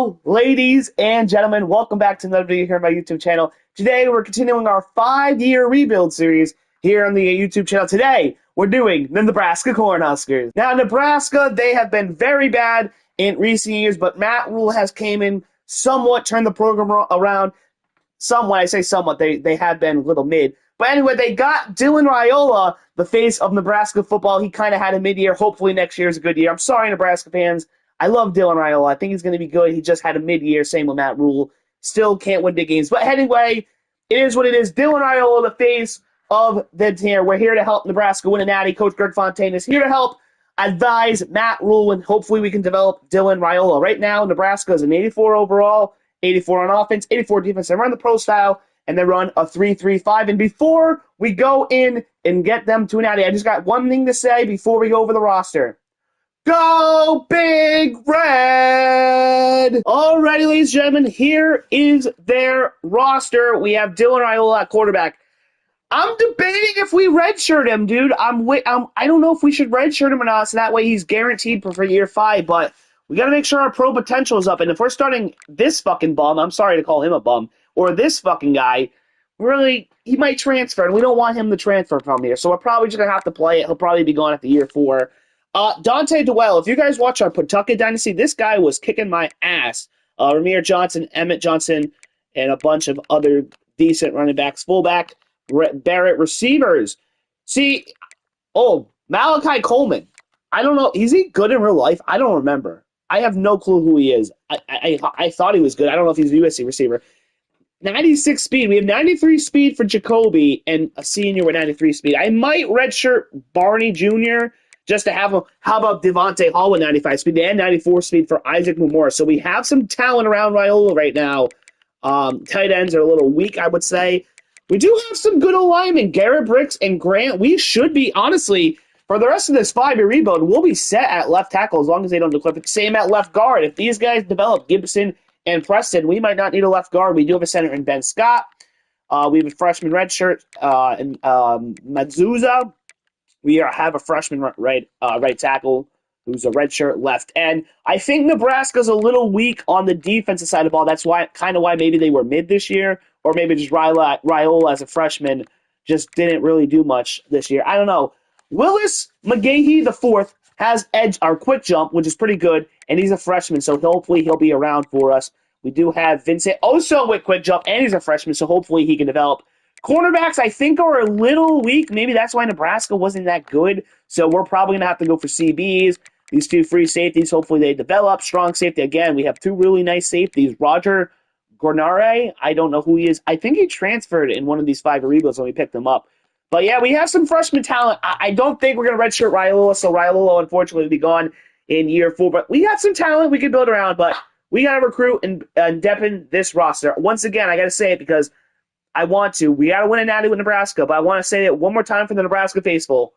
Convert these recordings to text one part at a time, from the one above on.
Hello, ladies and gentlemen. Welcome back to another video here on my YouTube channel. Today, we're continuing our 5-year rebuild series here on the YouTube channel. Today, we're doing the Nebraska Cornhuskers. Now, Nebraska, they have been very bad in recent years, but Matt Rule has came in somewhat, turned the program around. Somewhat, I say somewhat, they have been a little mid. But anyway, they got Dylan Raiola, the face of Nebraska football. He kind of had a mid-year. Hopefully next year is a good year. I'm sorry, Nebraska fans. I love Dylan Raiola. I think he's going to be good. He just had a mid-year, same with Matt Rule. Still can't win big games. But anyway, it is what it is. Dylan Raiola, the face of the team. We're here to help Nebraska win a natty. Coach Greg Fontaine is here to help advise Matt Rule, and hopefully we can develop Dylan Raiola. Right now, Nebraska is an 84 overall, 84 on offense, 84 defense. They run the pro style, and they run a 3-3-5. And before we go in and get them to a natty, I just got one thing to say before we go over the roster. Go Big Red! Alrighty, ladies and gentlemen, here is their roster. We have Dylan Raiola at quarterback. I'm debating if we redshirt him, dude. I don't know if we should redshirt him or not, so that way he's guaranteed for year 5, but we got to make sure our pro potential is up. And if we're starting this fucking bum, I'm sorry to call him a bum, or this fucking guy, really, he might transfer, and we don't want him to transfer from here. So we're probably just going to have to play it. He'll probably be gone after year 4. Dante Dwell, if you guys watch our Pawtucket Dynasty, this guy was kicking my ass. Ramir Johnson, Emmett Johnson, and a bunch of other decent running backs. Fullback, Barrett, receivers. Malachi Coleman. I don't know. Is he good in real life? I don't remember. I have no clue who he is. I thought he was good. I don't know if he's a USC receiver. 96 speed. We have 93 speed for Jacoby and a senior with 93 speed. I might redshirt Barney Jr., just to have him. How about Devontae Hall with 95 speed and 94 speed for Isaac Mumora? So we have some talent around Raiola right now. Tight ends are a little weak, I would say. We do have some good alignment. Garrett Bricks and Grant. We should be, honestly, for the rest of this 5-year rebuild, we'll be set at left tackle as long as they don't declare it. Same at left guard. If these guys develop, Gibson and Preston, we might not need a left guard. We do have a center in Ben Scott. We have a freshman redshirt in Mazzuza. We have a freshman right tackle who's a redshirt left end. I think Nebraska's a little weak on the defensive side of the ball. That's why maybe they were mid this year, or maybe just Raiola as a freshman just didn't really do much this year. I don't know. Willis McGahee IV has quick jump, which is pretty good, and he's a freshman, so hopefully he'll be around for us. We do have Vincent also with quick jump, and he's a freshman, so hopefully he can develop. Cornerbacks, I think, are a little weak. Maybe that's why Nebraska wasn't that good. So we're probably going to have to go for CBs. These 2 free safeties, hopefully they develop. Strong safety, again, we have 2 really nice safeties. Roger Gornare, I don't know who he is. I think he transferred in one of these 5 rebuilds when we picked him up. But yeah, we have some freshman talent. I don't think we're going to redshirt Raiola, so Raiola, unfortunately, will be gone in year 4. But we got some talent we can build around, but we got to recruit and deepen this roster. Once again, I got to say it because I want to. We got to win a natty with Nebraska, but I want to say it one more time for the Nebraska faithful.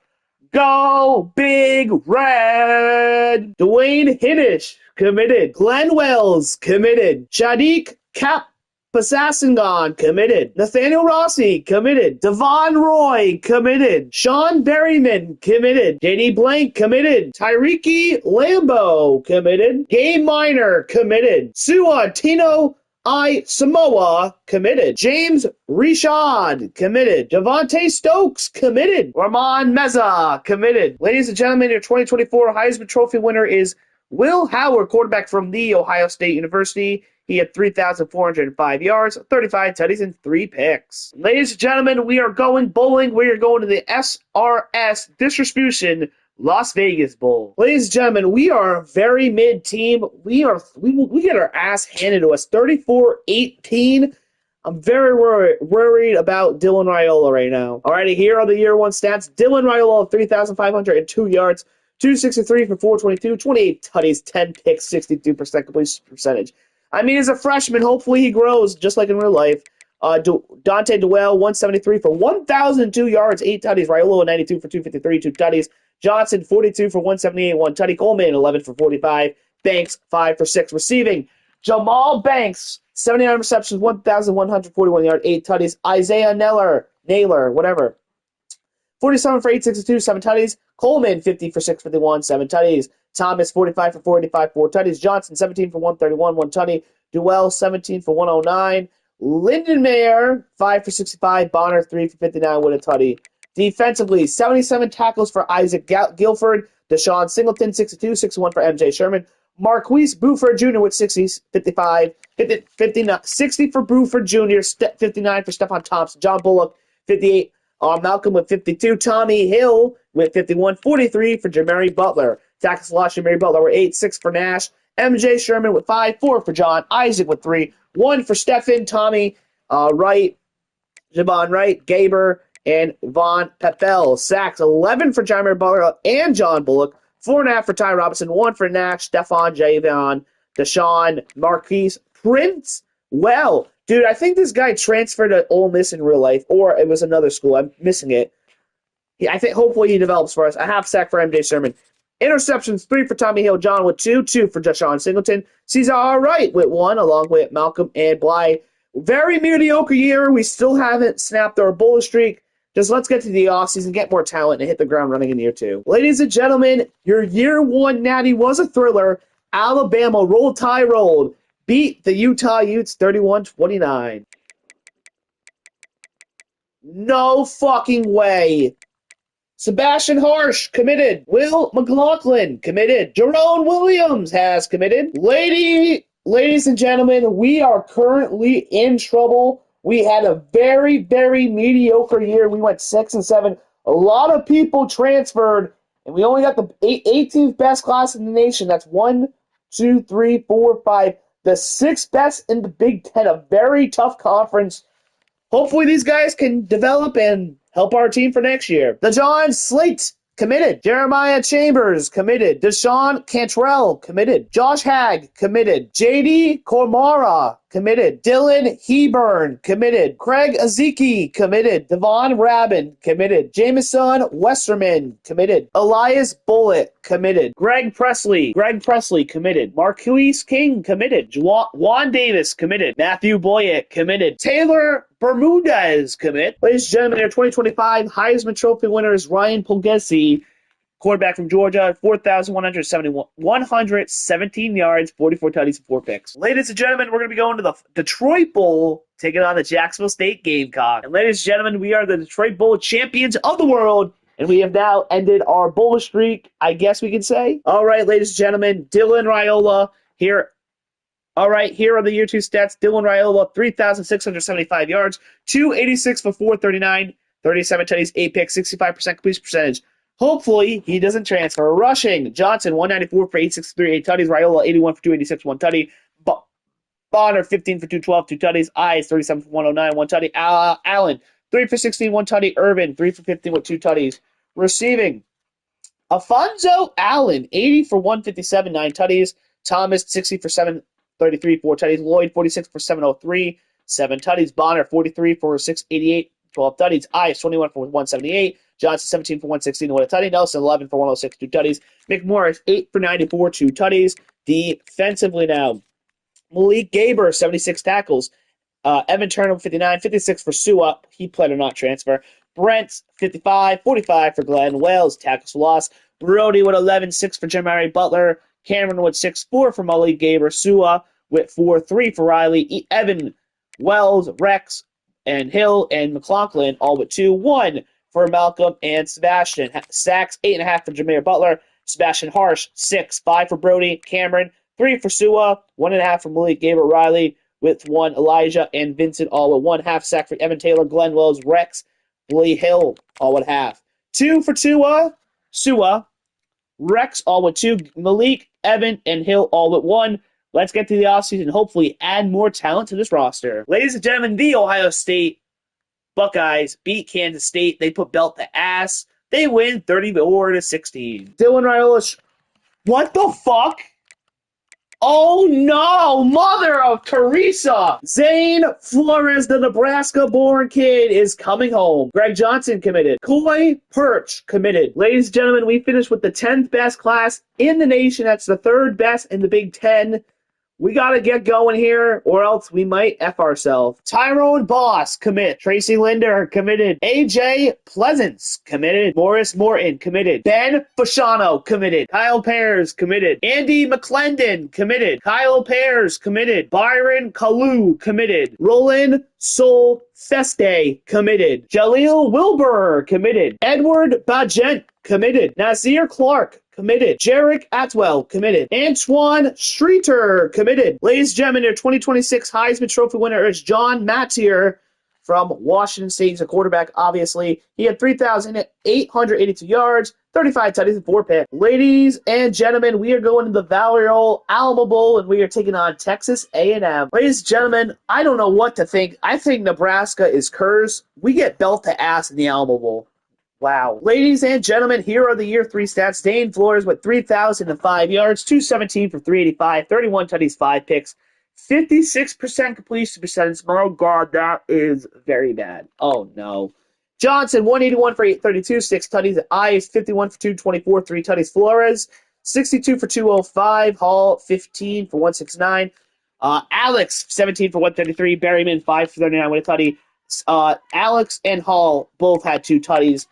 Go Big Red! Dwayne Hiddish, committed. Glenn Wells, committed. Shadiq Kapasasangan, committed. Nathaniel Rossi, committed. Devon Roy, committed. Sean Berryman, committed. JD Blank, committed. Tyreke Lambo, committed. Gabe Miner, committed. Sua Tino Samoa, committed. James Rishad, committed. Devontae Stokes, committed. Ramon Meza, committed. Ladies and gentlemen, your 2024 Heisman Trophy winner is Will Howard, quarterback from The Ohio State University. He had 3,405 yards, 35 tutties, and 3 picks. Ladies and gentlemen, we are going bowling. We are going to the SRS Distribution Las Vegas Bowl. Ladies and gentlemen, we are a very mid team. We get our ass handed to us, 34-18. I'm very worried about Dylan Raiola right now. Alrighty, here are the year 1 stats. Dylan Raiola, 3,502 yards, 263 for 422, 28 tutties, 10 picks, 62% completion percentage. I mean, as a freshman, hopefully he grows just like in real life. Dante Dwell, 173 for 1,002 yards, 8 tutties. Raiola, 92 for 253, 2 tutties. Johnson, 42 for 178, 1 tutty. Coleman, 11 for 45. Banks, 5 for 6 receiving. Jamal Banks, 79 receptions, 1,141 yards, 8 tutties. Isaiah Naylor, 47 for 862, 7 tutties. Coleman, 50 for 651, 7 tutties. Thomas, 45 for 45, 4 tutties. Johnson, 17 for 131, 1 tutty. Duell, 17 for 109. Lindenmayer, 5 for 65. Bonner, 3 for 59 with a tutty. Defensively, 77 tackles for Isaac Guilford. Deshaun Singleton, 62, 61 for MJ Sherman. Marquise Buford Jr. with 60, 55, 59, 60 for Buford Jr., 59 for Stephon Thompson. John Bullock, 58. Malcolm with 52. Tommy Hill with 51. 43 for Jamari Butler. Tackles lost Jamari Butler were 8. 6 for Nash. MJ Sherman with 5. 4 for John. Isaac with 3. 1 for Stephen. Tommy Wright. Javon Wright. Gaber. And Von Pepel. Sacks 11 for Jamari Butler and John Bullock. 4.5 for Ty Robinson. 1 for Nash. Stephon, Javon, Deshaun, Marquise, Prince. Well, dude, I think this guy transferred to Ole Miss in real life, or it was another school. I'm missing it. I think hopefully he develops for us. A half sack for MJ Sherman. Interceptions, 3 for Tommy Hill. John with 2. 2 for Deshaun Singleton. Cesar Wright with 1, along with Malcolm and Bly. Very mediocre year. We still haven't snapped our bullish streak. Just let's get to the offseason, get more talent, and hit the ground running in year 2. Ladies and gentlemen, your year 1 natty was a thriller. Alabama rolled Tide rolled. Beat the Utah Utes 31-29. No fucking way. Sebastian Harsh committed. Will McLaughlin committed. Jerome Williams has committed. Ladies and gentlemen, we are currently in trouble. We had a very, very mediocre year. We went 6-7. A lot of people transferred, and we only got the 18th best class in the nation. That's 1, 2, 3, 4, 5. The 6th best in the Big Ten. A very tough conference. Hopefully these guys can develop and help our team for next year. The John Slate committed. Jeremiah Chambers committed. Deshaun Cantrell committed. Josh Hagg committed. JD Cormara committed. Dylan Heburn committed. Craig Aziki committed. Devon Rabin committed. Jameson Westerman committed. Elias Bullitt committed. Greg Presley committed. Marquise King committed. Juan Davis committed. Matthew Boyett committed. Taylor Bermudez commit. Ladies and gentlemen, our 2025 Heisman Trophy winners Ryan Pulgesi, quarterback from Georgia, 117 yards, 44 tutties, and 4 picks. Ladies and gentlemen, we're going to be going to the Detroit Bowl, taking on the Jacksonville State Gamecock. And ladies and gentlemen, we are the Detroit Bowl champions of the world, and we have now ended our bowl streak, I guess we can say. All right, ladies and gentlemen, Dylan Raiola here. All right, here are the year 2 stats. Dylan Raiola, 3,675 yards, 286 for 439, 37 tutties, 8 picks, 65% completion percentage. Hopefully, he doesn't transfer. Rushing, Johnson, 194 for 863, 8 tutties. Raiola, 81 for 286, 1 tutty. Bonner, 15 for 212, 2 tutties. Eyes, 37 for 109, 1 tutty. Allen, 3 for 16, 1 tutty. Irvin, 3 for 15 with 2 tutties. Receiving, Alfonso Allen, 80 for 157, 9 tutties. Thomas, 60 for 733, 4 tutties. Lloyd, 46 for 703, 7 tutties. Bonner, 43 for 688, 12 tutties. Ice, 21 for 178. Johnson, 17 for 116, 1 tutty. Nelson, 11 for 106, 2 tutties. McMorris, 8 for 94, 2 tutties. Defensively now, Malik Gaber, 76 tackles. Evan Turner, 59, 56 for Sua. He played or not transfer. Brent, 55, 45 for Glenn Wells. Tackles for loss. Brody with 11, 6 for Jamari Butler. Cameron with 6, 4 for Malik Gaber. Sua with 4, 3 for Riley. Evan, Wells, Rex, and Hill, and McLaughlin, all with 2, 1 for Malcolm and Sebastian. Sacks, 8.5 for Jameer Butler. Sebastian Harsh, 6, 5 for Brody. Cameron, 3 for Sua, 1.5 for Malik Gaber. Riley with 1. Elijah and Vincent, all with 1. Half sack for Evan Taylor. Glenn Wells, Rex, Lee Hill, all with half. 2 for Sua, Rex, all with 2. Malik, Evan, and Hill, all with 1. Let's get to the offseason and hopefully add more talent to this roster. Ladies and gentlemen, the Ohio State Buckeyes beat Kansas State. They put belt to ass. They win 34-16. Dylan Raiola, what the fuck? Oh no, mother of Teresa! Zane Flores, the Nebraska-born kid, is coming home. Greg Johnson committed. Coy Perch committed. Ladies and gentlemen, we finished with the 10th best class in the nation. That's the 3rd best in the Big Ten. We got to get going here, or else we might F ourselves. Tyrone Boss, commit. Tracy Linder, committed. AJ Pleasance, committed. Morris Morton, committed. Ben Fasciano, committed. Kyle Pears, committed. Andy McClendon, committed. Kyle Pears, committed. Byron Kalu, committed. Roland Sol Feste, committed. Jaleel Wilbur, committed. Edward Bajent, committed. Nazir Clark, committed. Jarek Atwell, committed. Antoine Streeter, committed. Ladies and gentlemen, your 2026 Heisman Trophy winner is John Mattier from Washington State. He's a quarterback, obviously. He had 3,882 yards, 35 touchdowns, and 4 picks. Ladies and gentlemen, we are going to the Vallejo Alamo Bowl, and we are taking on Texas A&M. Ladies and gentlemen, I don't know what to think. I think Nebraska is cursed. We get belt to ass in the Alamo Bowl. Wow. Ladies and gentlemen, here are the year 3 stats. Dane Flores with 3,005 yards, 217 for 385, 31 tutties, 5 picks, 56% completion percentage. Oh, God, that is very bad. Oh, no. Johnson, 181 for 832, 6 tutties. Ives, 51 for 224, 3 tutties. Flores, 62 for 205. Hall, 15 for 169. Alex, 17 for 133. Berryman, 5 for 39 with a tutty. Alex and Hall both had 2 tutties.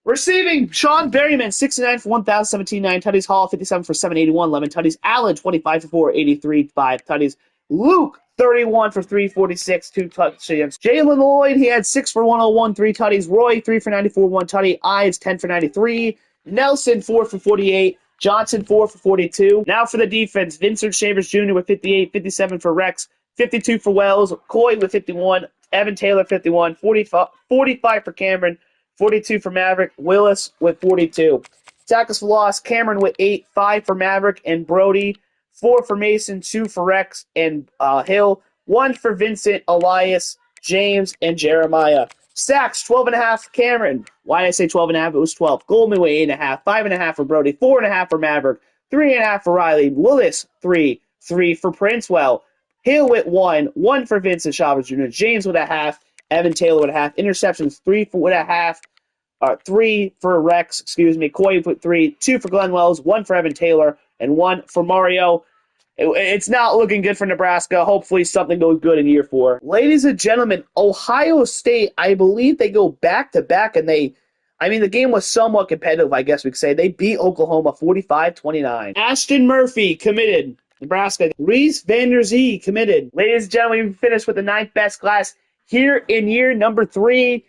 Receiving, Sean Berryman, 69 for 1,017, 9 tutties. Hall, 57 for 781, 11 tutties. Allen, 25 for 483, 5 tutties. Luke, 31 for 346, 2 touchdowns. Jalen Lloyd, he had 6 for 101, 3 tutties. Roy, 3 for 94, 1 tutty. Ives, 10 for 93. Nelson, 4 for 48. Johnson, 4 for 42. Now for the defense, Vincent Shavers Jr. with 58, 57 for Rex, 52 for Wells. Coy with 51. Evan Taylor, 51. 45 for Cameron. 42 for Maverick. Willis with 42. Tackles for loss, Cameron with 8, 5 for Maverick and Brody, 4 for Mason, 2 for Rex and Hill, 1 for Vincent, Elias, James, and Jeremiah. Sacks, 12.5 for Cameron. Why did I say 12.5? It was 12. Goldman with 8.5, 5.5 for Brody, 4.5 for Maverick, 3.5 for Riley. Willis, 3, 3 for Princewell. Hill with 1, 1 for Vincent Chavez Jr., James with a half, Evan Taylor with a half. Interceptions, 3 with a half. 3 for Rex, Coy with 3, 2 for Glenn Wells, 1 for Evan Taylor, and 1 for Mario. It's not looking good for Nebraska. Hopefully something goes good in year 4. Ladies and gentlemen, Ohio State, I believe they go back-to-back, and the game was somewhat competitive, I guess we could say. They beat Oklahoma 45-29. Ashton Murphy, committed. Nebraska. Reese Van Der Zee, committed. Ladies and gentlemen, we finished with the 9th best class here in year number 3.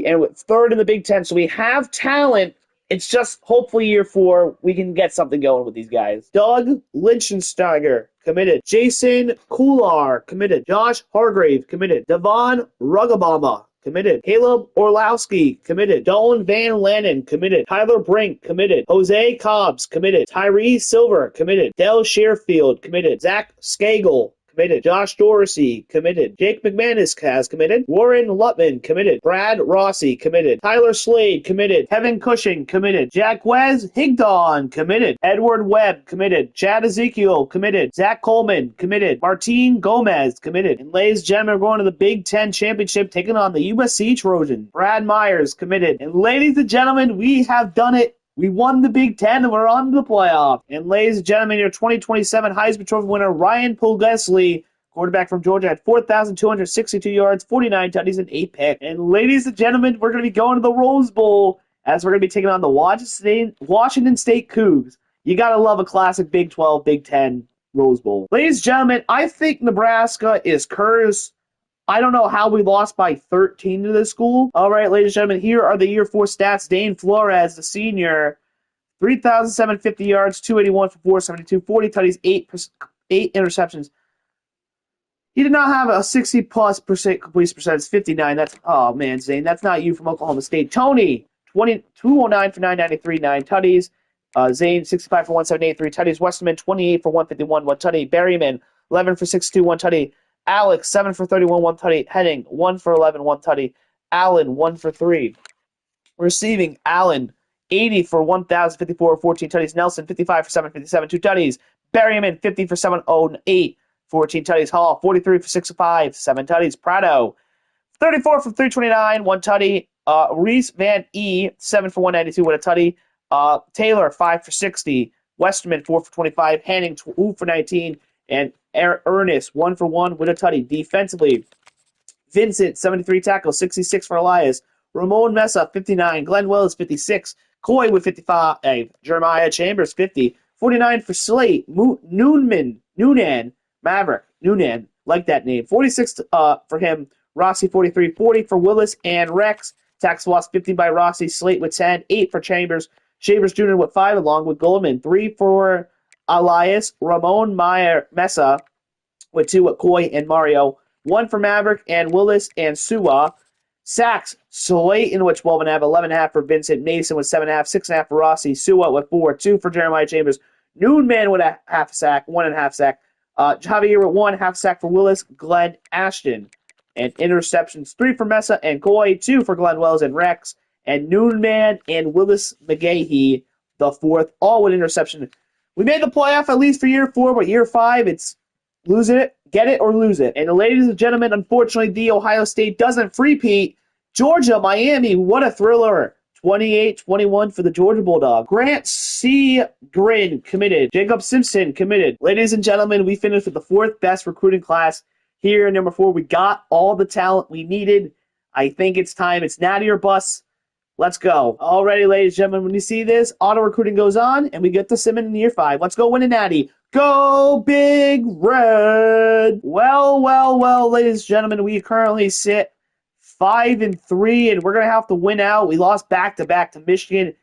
And with 3rd in the Big Ten. So we have talent. It's just hopefully year 4 we can get something going with these guys. Doug Linchensteiger, committed. Jason Kular, committed. Josh Hargrave, committed. Devon Rugabama, committed. Caleb Orlowski, committed. Dolan Van Lannen, committed. Tyler Brink, committed. Jose Cobbs, committed. Tyree Silver, committed. Del Sherfield, committed. Zach Skagel, committed. Josh Dorsey, committed. Jake McManus has committed. Warren Lutman, committed. Brad Rossi, committed. Tyler Slade, committed. Kevin Cushing, committed. Jacquez Higdon, committed. Edward Webb, committed. Chad Ezekiel, committed. Zach Coleman, committed. Martin Gomez, committed. And ladies and gentlemen, we're going to the Big Ten Championship, taking on the USC Trojans. Brad Myers, committed. And ladies and gentlemen, we have done it. We won the Big Ten, and we're on to the playoff. And ladies and gentlemen, your 2027 Heisman Trophy winner, Ryan Pulgesley, quarterback from Georgia, had 4,262 yards, 49 tutties, and 8 picks. And ladies and gentlemen, we're going to be going to the Rose Bowl as we're going to be taking on the Washington State Cougs. You got to love a classic Big 12, Big 10 Rose Bowl. Ladies and gentlemen, I think Nebraska is cursed. I don't know how we lost by 13 to this school. All right, ladies and gentlemen, here are the year 4 stats. Dane Flores, the senior, 3,750 yards, 281 for 472, 40 tutties, 8 interceptions. He did not have a 60+% completion percentage, 59. Oh man, Zane, that's not you from Oklahoma State. Tony, 209 for 993, 9 tutties. Zane, 65 for 178, 3 tutties. Westerman, 28 for 151, 1 tutty. Berryman, 11 for 62, 1 tutty. Alex, 7 for 31, 1 tutty. Henning, 1 for 11, 1 tutty. Allen, 1 for 3. Receiving, Allen, 80 for 1,054, 14 tutties. Nelson, 55 for 757, 2 tutties. Berryman, 50 for 708, 14 tutties. Hall, 43 for 65, 7 tutties. Prado, 34 for 329, 1 tutty. Reese Van E, 7 for 192 with a tutty. Taylor, 5 for 60. Westerman, 4 for 25. Henning, 2 for 19. And Ernest, 1 for 1 with a tutty. Defensively, Vincent, 73 tackles, 66 for Elias. Ramon Mesa, 59. Glenn Willis, 56. Coy with 55. Jeremiah Chambers, 50. 49 for Slate. Noonan, Maverick, Noonan, like that name. 46 for him. Rossi, 43. 40 for Willis and Rex. Tax loss, 50 by Rossi. Slate with 10. 8 for Chambers. Chambers Jr. with 5, along with Goldman. 3 for Elias. Ramon Mesa with 2 at Coy and Mario. 1 for Maverick and Willis and Suwa. Sacks, Slayton with 12.5, 11.5 for Vincent. Mason with 7.5, 6.5 for Rossi. Suwa with 4, 2 for Jeremiah Chambers. Noonman with a half sack, 1.5 sack. Javier with 1 half sack for Willis. Glenn Ashton. And interceptions, 3 for Mesa and Coy, 2 for Glenn Wells and Rex. And Noonman and Willis McGahee, the 4th, all with interception. We made the playoff at least for year 4, but year 5, it's losing it, get it, or lose it. And ladies and gentlemen, unfortunately, the Ohio State doesn't repeat. Georgia, Miami, what a thriller. 28-21 for the Georgia Bulldog. Grant C. Grin committed. Jacob Simpson committed. Ladies and gentlemen, we finished with the 4th best recruiting class here in number 4. We got all the talent we needed. I think it's time. It's Natty or bust. Let's go. Alrighty, ladies and gentlemen, when you see this, auto recruiting goes on, and we get to Simmons in year 5. Let's go win a Natty. Go Big Red! Well, ladies and gentlemen, we currently sit 5-3, and we're going to have to win out. We lost back-to-back to Michigan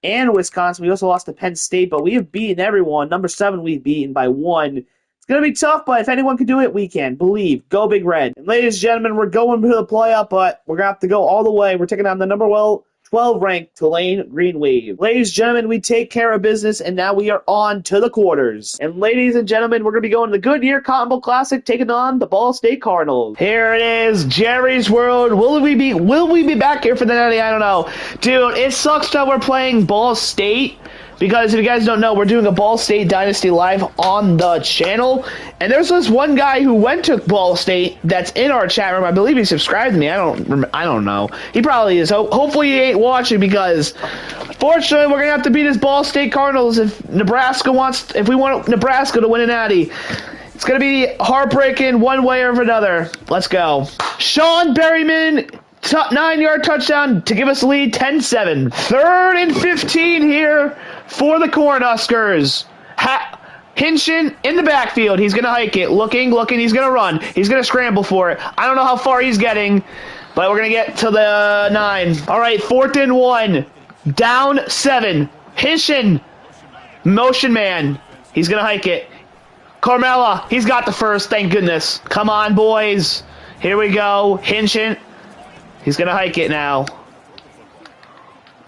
and Wisconsin. We also lost to Penn State, but we have beaten everyone. Number 7 we've beaten by 1. It's going to be tough, but if anyone can do it, we can. Believe. Go Big Red. And ladies and gentlemen, we're going to the playoff, but we're going to have to go all the way. We're taking on the number 12-ranked Tulane Green Wave. Ladies and gentlemen, we take care of business, and now we are on to the quarters. And ladies and gentlemen, we're going to be going to the Goodyear Cotton Bowl Classic, taking on the Ball State Cardinals. Here it is, Jerry's World. Will we be back here for the night? I don't know. Dude, it sucks that we're playing Ball State, because if you guys don't know, we're doing a Ball State Dynasty live on the channel. And there's this one guy who went to Ball State that's in our chat room. I believe he subscribed to me. I don't know. He probably is. Hopefully he ain't watching, because fortunately we're gonna have to beat his Ball State Cardinals if we want Nebraska to win a natty. It's gonna be heartbreaking one way or another. Let's go. Sean Berryman, 9-yard touchdown to give us the lead, 10-7. 3rd and 15 here for the Cornhuskers. Hinshin in the backfield. He's going to hike it. Looking. He's going to run. He's going to scramble for it. I don't know how far he's getting, but we're going to get to the 9. All right, 4th and 1. Down 7. Hinshin. Motion man. He's going to hike it. Carmella. He's got the first. Thank goodness. Come on, boys. Here we go. Hinshin. He's going to hike it now.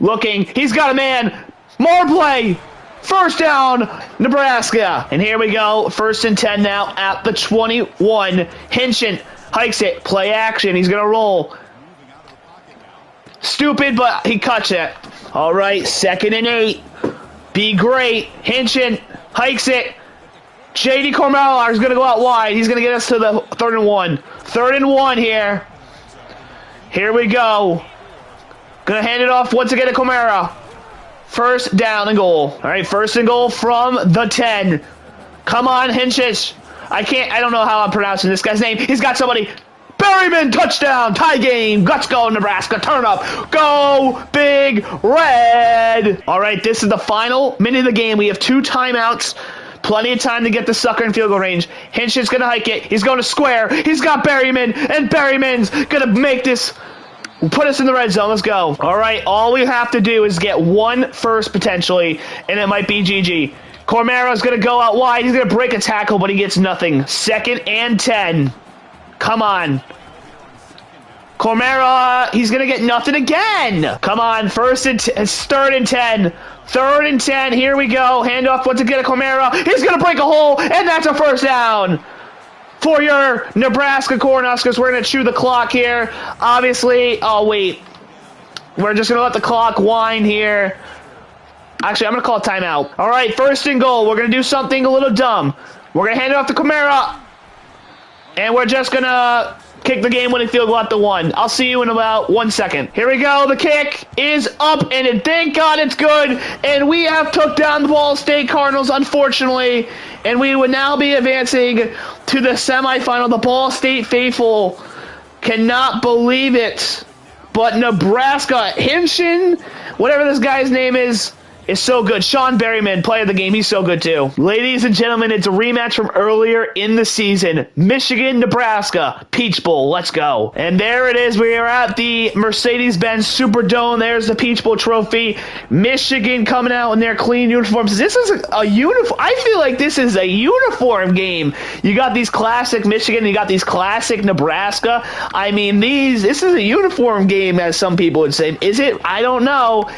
Looking. He's got a man. More play. First down, Nebraska. And here we go. 1st and 10 now at the 21. Hinshin hikes it. Play action. He's going to roll. Stupid, but he cuts it. All right, 2nd and 8. Be great. Hinshin hikes it. J.D. Carmella is going to go out wide. He's going to get us to the 3rd and 1. 3rd and 1 here. Here we go. Going to hand it off once again to Camara. 1st down and goal. All right, 1st and goal from the 10. Come on, Hinchich. I don't know how I'm pronouncing this guy's name. He's got somebody. Berryman, touchdown, tie game. Let's go, Nebraska. Turn up. Go Big Red. All right, this is the final minute of the game. We have 2 timeouts. Plenty of time to get the sucker in field goal range. Hinch's going to hike it. He's going to square. He's got Berryman, and Berryman's going to make this. Put us in the red zone. Let's go. All right, all we have to do is get 1 first potentially, and it might be GG. Cormera's going to go out wide. He's going to break a tackle, but he gets nothing. 2nd and 10. Come on. Cormera, he's going to get nothing again. Come on, 3rd and 10. 3rd and 10. Here we go. Handoff once again to Cormera. He's going to break a hole, and that's a 1st down. For your Nebraska Cornhuskers, we're going to chew the clock here. Obviously, oh, wait. We're just going to let the clock wind here. Actually, I'm going to call a timeout. All right, 1st and goal. We're going to do something a little dumb. We're going to hand it off to Camara. And we're just going to kick the game-winning field goal at the 1. I'll see you in about 1 second. Here we go. The kick is up, and thank God it's good. And we have took down the Ball State Cardinals, unfortunately. And we would now be advancing to the semifinal. The Ball State faithful cannot believe it. But Nebraska, Hinshin, whatever this guy's name is so good. Sean Berryman, player of the game. He's so good, too. Ladies and gentlemen, it's a rematch from earlier in the season. Michigan, Nebraska, Peach Bowl. Let's go. And there it is. We are at the Mercedes-Benz Superdome. There's the Peach Bowl trophy. Michigan coming out in their clean uniforms. This is a uniform. I feel like this is a uniform game. You got these classic Michigan. You got these classic Nebraska. I mean, this is a uniform game, as some people would say. Is it? I don't know.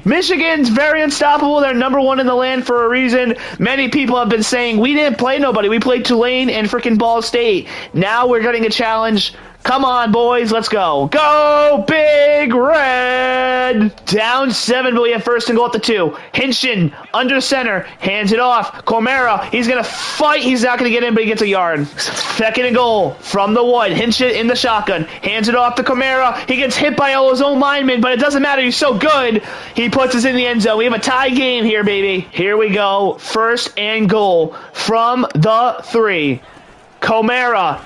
Michigan's very unstoppable. They're number 1 in the land for a reason. Many people have been saying, we didn't play nobody. We played Tulane and freaking Ball State. Now we're getting a challenge. Come on, boys. Let's go. Go, Big Red. Down 7, but we have first and goal at the 2. Hinshin, under center, hands it off. Cormera, he's going to fight. He's not going to get in, but he gets a yard. Second and goal from the 1. Hinshin in the shotgun. Hands it off to Cormera. He gets hit by all his own linemen, but it doesn't matter. He's so good. He puts us in the end zone. We have a tie game here, baby. Here we go. First and goal from the 3. Cormera.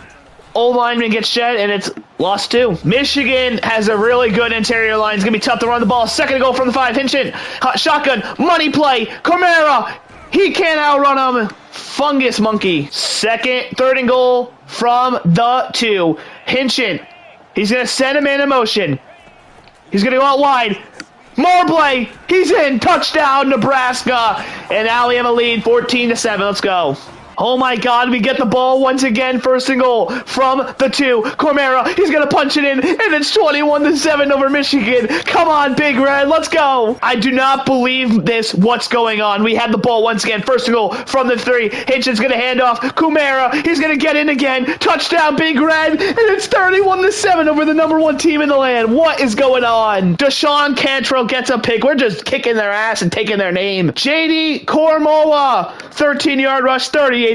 Old lineman gets shed, and it's lost 2. Michigan has a really good interior line. It's going to be tough to run the ball. Second and goal from the 5. Hinshin, hot shotgun, money play. Cormera, he can't outrun him. Fungus monkey. Third and goal from the 2. Hinshin, he's going to send him in motion. He's going to go out wide. More play. He's in. Touchdown, Nebraska. And now we have a lead, 14-7. Let's go. Oh my God, we get the ball once again, first and goal from the 2. Cormera, he's going to punch it in, and it's 21-7 over Michigan. Come on, Big Red, let's go. I do not believe this, what's going on. We had the ball once again, first and goal from the 3. Hinchin's going to hand off. Cormera, he's going to get in again. Touchdown, Big Red, and it's 31-7 over the number 1 team in the land. What is going on? Deshaun Cantrell gets a pick. We're just kicking their ass and taking their name. JD Kormoa, 13-yard rush, 38-7.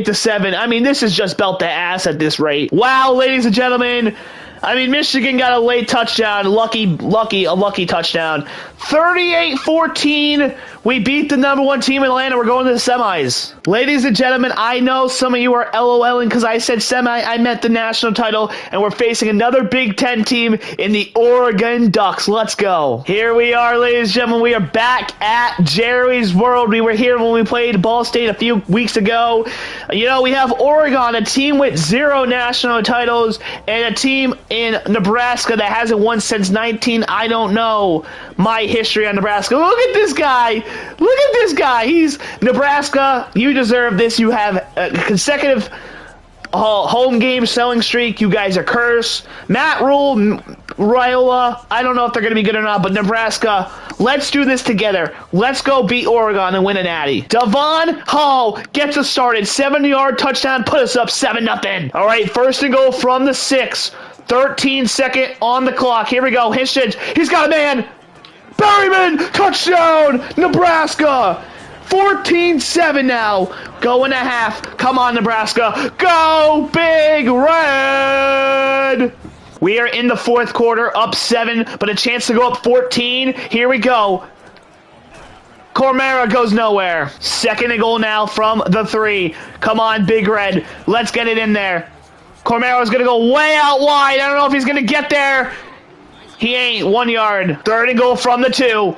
I mean, this is just belt to ass at this rate. Wow, ladies and gentlemen. I mean, Michigan got a late touchdown. A lucky touchdown. 38-14. We beat the number 1 team in Atlanta. We're going to the semis. Ladies and gentlemen, I know some of you are LOLing because I said semi. I meant the national title, and we're facing another Big Ten team in the Oregon Ducks. Let's go. Here we are, ladies and gentlemen. We are back at Jerry's World. We were here when we played Ball State a few weeks ago. You know, we have Oregon, a team with 0 national titles, and a team in Nebraska that hasn't won since I don't know my history on Nebraska. Look at this guy. Look at this guy. He's Nebraska. You deserve this. You have a consecutive home game selling streak. You guys are cursed. Matt Rule, Raiola, I don't know if they're going to be good or not, but Nebraska, let's do this together. Let's go beat Oregon and win a natty. Devon Hall gets us started. 70-yard touchdown, put us up 7-0. All right, first and goal from the 6. 13-second on the clock. Here we go. Hinshin, he's got a man. Berryman, touchdown, Nebraska. 14-7 now. Going to half. Come on, Nebraska. Go, Big Red. We are in the 4th quarter, up 7, but a chance to go up 14. Here we go. Cormera goes nowhere. Second and goal now from the 3. Come on, Big Red. Let's get it in there. Cormera's going to go way out wide. I don't know if he's going to get there. He ain't. 1 yard. Third and goal from the 2.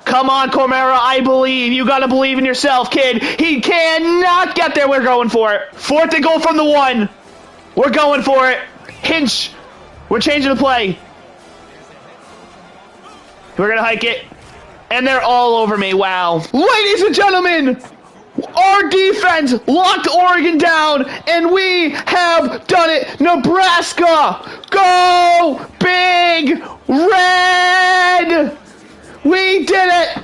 Come on, Cormera. I believe. You got to believe in yourself, kid. He cannot get there. We're going for it. 4th and goal from the 1. We're going for it. Hinch. We're changing the play. We're going to hike it. And they're all over me. Wow. Ladies and gentlemen, our defense locked Oregon down, and we have done it. Nebraska, go Big Red! We did it!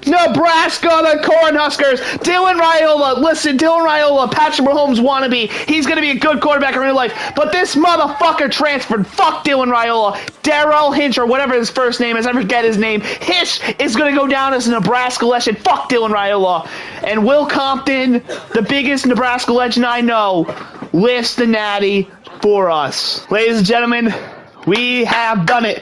Nebraska, the Cornhuskers. Dylan Raiola, listen, Dylan Raiola, Patrick Mahomes wannabe. He's going to be a good quarterback in real life, but this motherfucker transferred. Fuck Dylan Raiola. Darrell Hinch, or whatever his first name is, I forget his name. Hish is going to go down as a Nebraska legend. Fuck Dylan Raiola. And Will Compton, the biggest Nebraska legend I know, lifts the natty. for us. Ladies and gentlemen, we have done it.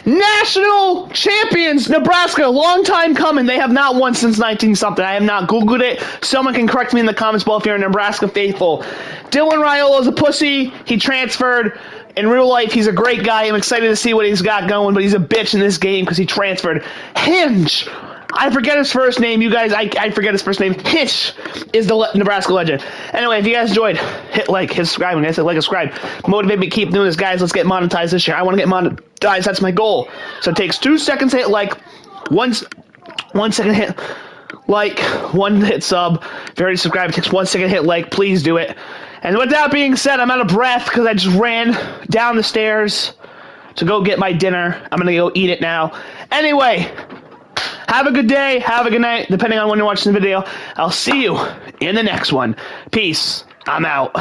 National champions, Nebraska, long time coming. They have not won since 19-something. I have not Googled it. Someone can correct me in the comments below if you're a Nebraska faithful. Dylan Raiola is a pussy. He transferred. In real life, he's a great guy. I'm excited to see what he's got going, but he's a bitch in this game because he transferred. Hinge. I forget his first name. You guys, I forget his first name. Hitch is the Nebraska legend. Anyway, if you guys enjoyed, hit like, hit subscribe. When I said like and subscribe, motivate me to keep doing this, guys. Let's get monetized this year. I want to get monetized. That's my goal. So it takes 2 seconds to hit like, 1 second hit like, 1 hit sub. If you already subscribed, it takes 1 second to hit like. Please do it. And with that being said, I'm out of breath because I just ran down the stairs to go get my dinner. I'm going to go eat it now. Anyway, have a good day, have a good night, depending on when you're watching the video. I'll see you in the next one. Peace. I'm out.